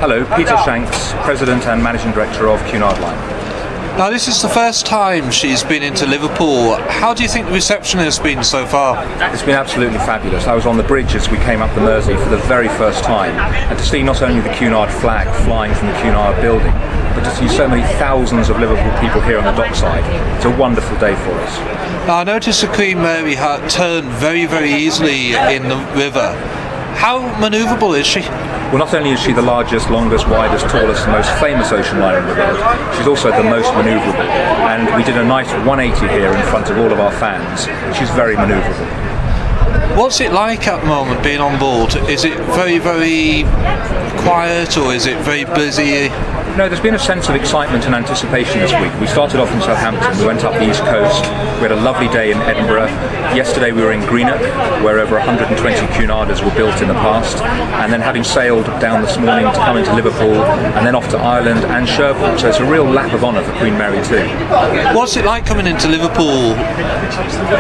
Hello, Peter Shanks, President and Managing Director of Cunard Line. Now, this is the first time she's been into Liverpool. How do you think the reception has been so far? It's been absolutely fabulous. I was on the bridge as we came up the Mersey for the very first time, and to see not only the Cunard flag flying from the Cunard building, but to see so many thousands of Liverpool people here on the dockside. It's a wonderful day for us. Now, I noticed the Queen Mary turned very, very easily in the river. How manoeuvrable is she? Well, not only is she the largest, longest, widest, tallest, and most famous ocean liner in the world, she's also the most manoeuvrable. And we did a nice 180 here in front of all of our fans. She's very manoeuvrable. What's it like at the moment being on board? Is it very, very quiet, or is it very busy? No, there's been a sense of excitement and anticipation this week. We started off in Southampton, we went up the East Coast, we had a lovely day in Edinburgh. Yesterday we were in Greenock, where over 120 Cunarders were built in the past, and then having sailed down this morning to come into Liverpool, and then off to Ireland and Cherbourg. So it's a real lap of honour for Queen Mary too. What's it like coming into Liverpool?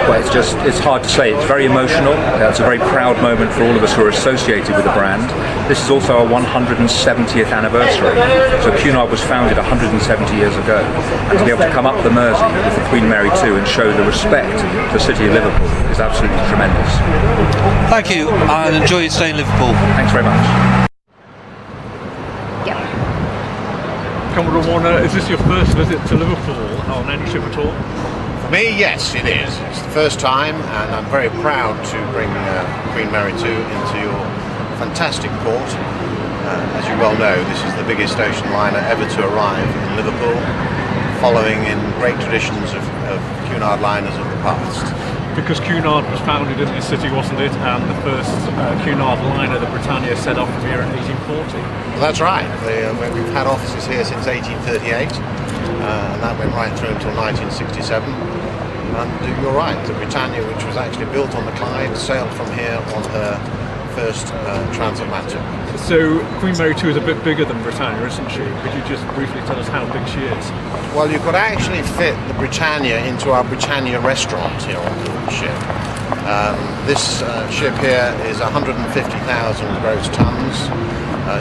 Well, it's hard to say. It's very emotional. It's a very proud moment for all of us who are associated with the brand. This is also our 170th anniversary. So Cunard was founded 170 years ago, and to be able to come up the Mersey with the Queen Mary 2 and show the respect to the city of Liverpool is absolutely tremendous. Thank you, and enjoy your stay in Liverpool. Thanks very much. Commodore Warner, is this your first visit to Liverpool on any ship at all? For me, yes, it is. It's the first time, and I'm very proud to bring Queen Mary 2 into your fantastic port. As you well know, this is the biggest ocean liner ever to arrive in Liverpool, following in great traditions of Cunard liners of the past. Because Cunard was founded in this city, wasn't it? And the first Cunard liner, the Britannia, set off from here in 1840. Well, that's right. We've had offices here since 1838, and that went right through until 1967. And you're right, the Britannia, which was actually built on the Clyde, sailed from here on her first transatlantic. So Queen Mary 2 is a bit bigger than Britannia, isn't she? Could you just briefly tell us how big she is? Well, you could actually fit the Britannia into our Britannia restaurant here on the ship. This ship here is 150,000 gross tons.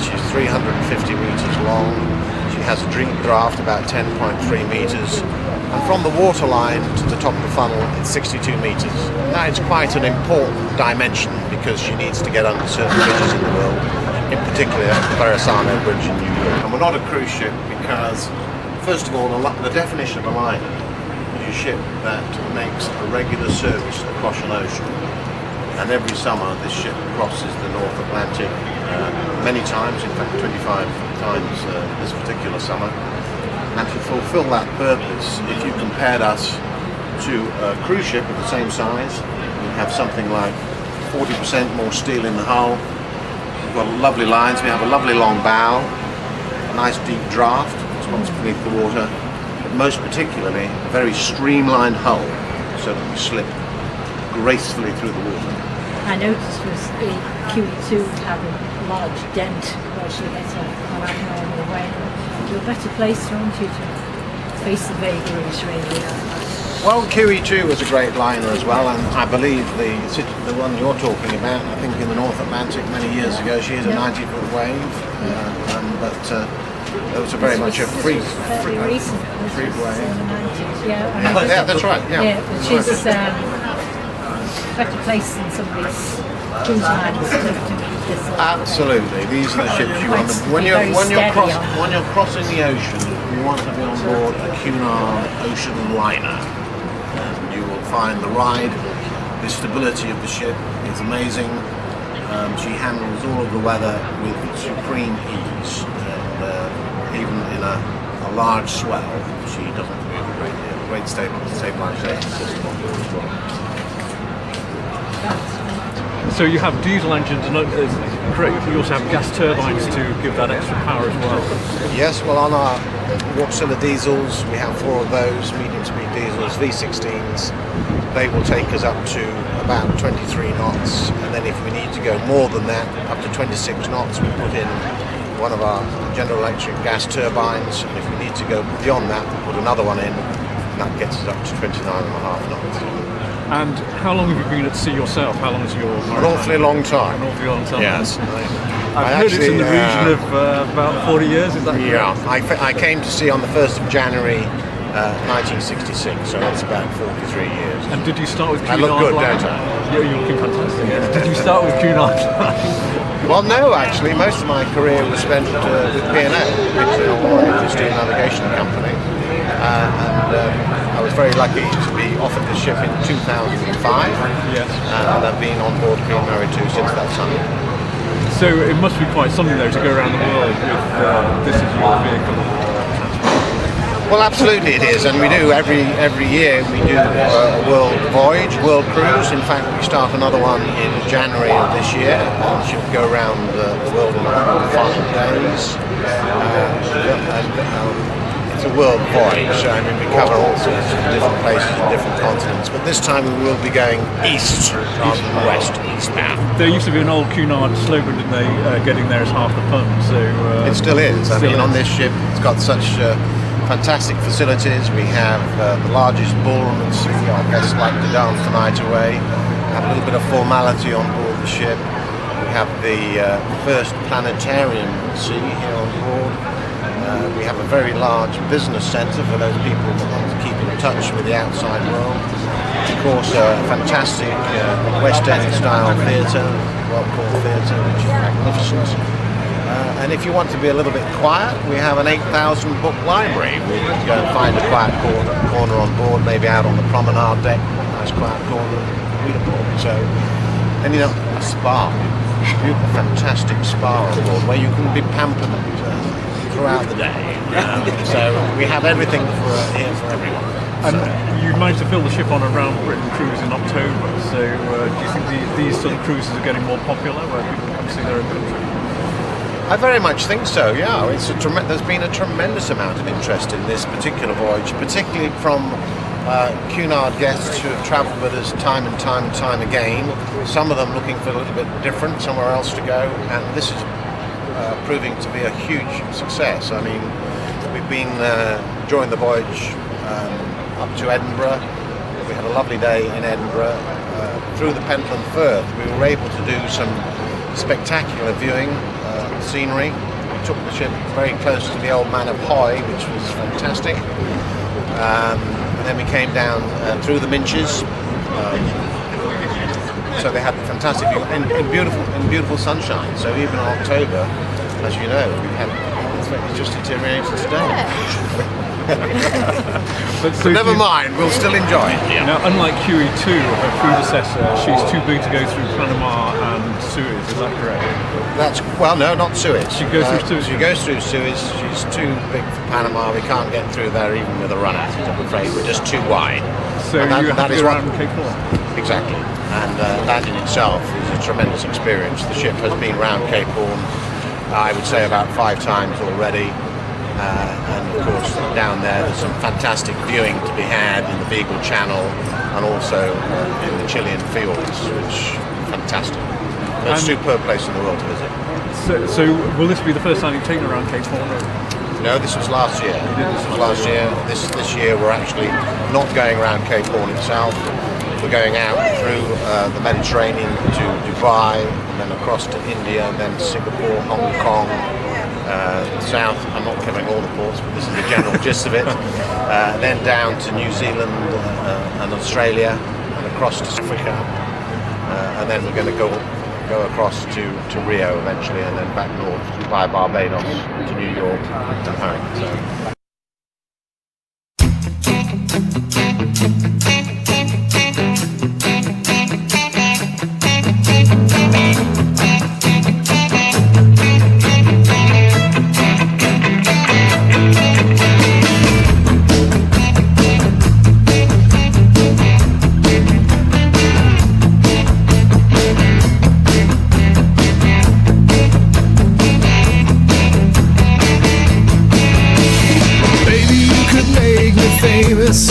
She's 350 meters long. She has a drink draft about 10.3 meters. And from the waterline to the top of the funnel, it's 62 meters. Now, it's quite an important dimension because she needs to get under certain bridges in the world, in particular the Verrazzano Bridge in New York. And we're not a cruise ship because, first of all, the definition of a liner is a ship that makes a regular service across an ocean. And every summer this ship crosses the North Atlantic many times, in fact 25 times this particular summer. And to fulfill that purpose, if you compared us to a cruise ship of the same size, we have something like 40% more steel in the hull. We've got lovely lines, we have a lovely long bow, a nice deep draft, spots beneath the water, but most particularly a very streamlined hull, so that we slip gracefully through the water. I noticed was the QE2 had a large dent where she hit on abnormal way. You're a better place, aren't you, to face the vagaries, really? Well, QE2 was a great liner as well, and I believe the one you're talking about, I think in the North Atlantic many years ago, she is a 90-foot wave, but it was very much a freak wave. Yeah, that's right. Yeah, she's better place than some of these cruise liners. Absolutely, these are the ships you want. When you're crossing the ocean, you want to be on board a Cunard ocean liner, and you will find the ride, the stability of the ship is amazing. She handles all of the weather with supreme ease, and even in a large swell, she doesn't move a great deal. Great stabilization system on board as well. So you have diesel engines, and correct, you also have gas turbines to give that extra power as well. Yes, well, on our Wärtsilä diesels, we have 4 of those, medium-speed diesels, V16s. They will take us up to about 23 knots, and then if we need to go more than that, up to 26 knots, we put in one of our General Electric gas turbines, and if we need to go beyond that, we put another one in, and that gets us up to 29.5 knots. And how long have you been at sea yourself? How long is your maritime? An awfully long time. An awfully long time. Yes. I've heard it's in the region of about 40 years, is that correct? Yeah, I came to sea on the 1st of January 1966, so that's about 43 years. And did you start with I Cunard? look good, Line? don't I? You're looking fantastic. Yes. Did you start with Cunard? Well, no, actually, most of my career was spent with P&O, the Steam Navigation Company, and I was very lucky to be offered the ship in 2005, Yes. and I've been on board Queen Mary 2 since that time. So it must be quite something though to go around the world with this as your vehicle. Well, absolutely it is, and we do every year. We do a world voyage, world cruise. In fact, we start another one in January of this year, and should go around the world in 5 days. It's a world voyage, so I mean we cover all sorts of different places and different continents. But this time we will be going east rather than west, eastbound. There used to be an old Cunard slogan, didn't they? Getting there is half the fun. So it still is. I mean, on this ship, it's got such fantastic facilities. We have the largest ballroom at sea. Our guests like to dance the night away. Have a little bit of formality on board the ship. We have the first planetarium at sea here on board. We have a very large business centre for those people that want to keep in touch with the outside world. Of course, a fantastic West End style theatre, well-called theatre, which is magnificent. And if you want to be a little bit quiet, we have an 8,000 book library. We can go and find a quiet corner on board, maybe out on the promenade deck, nice quiet corner, and read a book. So, and you know, a spa, beautiful, fantastic spa on board where you can be pampered throughout the day. So we have everything here for everyone. And you managed to fill the ship on a round Britain cruise in October. So do you think these sort of cruises are getting more popular, where people come see their own country? I very much think so, yeah. There's been a tremendous amount of interest in this particular voyage, particularly from Cunard guests who have travelled with us time and time again. Some of them looking for a little bit different, somewhere else to go, and this is proving to be a huge success. I mean, we've been during the voyage up to Edinburgh. We had a lovely day in Edinburgh. Through the Pentland Firth, we were able to do some spectacular viewing scenery. We took the ship very close to the old man of Hoy, which was fantastic. And then we came down through the Minches. So they had fantastic view and beautiful sunshine. So even in October, as you know, we've had it's just deteriorated today. But so never mind, we'll still enjoy it. Yeah. Now, unlike QE2, her predecessor, she's too big to go through Panama and Suez. Is that correct? No, not Suez. She goes through Suez. She goes through Suez. She's too big for Panama. We can't get through there even with a run at it. I'm afraid we're just too wide. So you have to go around Cape Horn. Exactly, and that in itself is a tremendous experience. The ship has been round Cape Horn, I would say about 5 times already. And of course down there's some fantastic viewing to be had in the Beagle Channel and also in the Chilean fields, which is fantastic. It's a superb place in the world to visit. So will this be the first time you've taken around Cape Horn? No, this was last year. This year we're actually not going around Cape Horn itself. We're going out through the Mediterranean to Dubai, and then across to India, then Singapore, Hong Kong, south. I'm not covering all the ports, but this is the general gist of it. Then down to New Zealand and Australia, and across to Africa, and then we're going to go across to Rio eventually, and then back north via Barbados to New York and home. So. Famous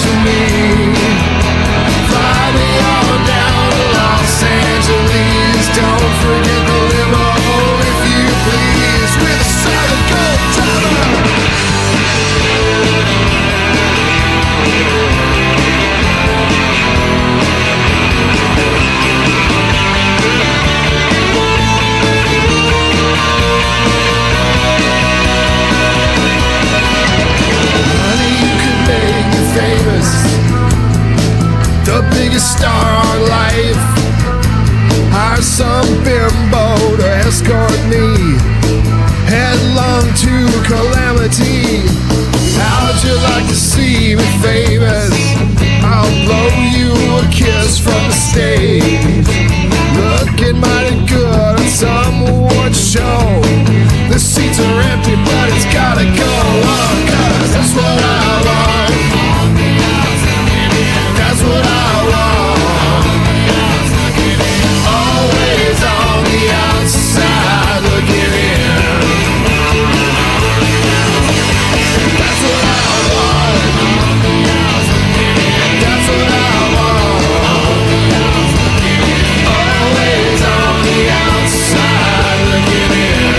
to me. Fly me on down to Los Angeles. Don't forget the limo, if you please, with a solid gold driver. Honey, you could make me famous, the biggest star on life. Hire some bimbo to escort me headlong to calamity. How'd you like to see me famous? I'll blow you a kiss from the stage. Looking mighty good on some award show. The seats are empty, but it's gotta go on, 'cause that's what I want. That's what I want. Always on the outside looking in. That's what I want. That's what I want. Always on the outside looking in.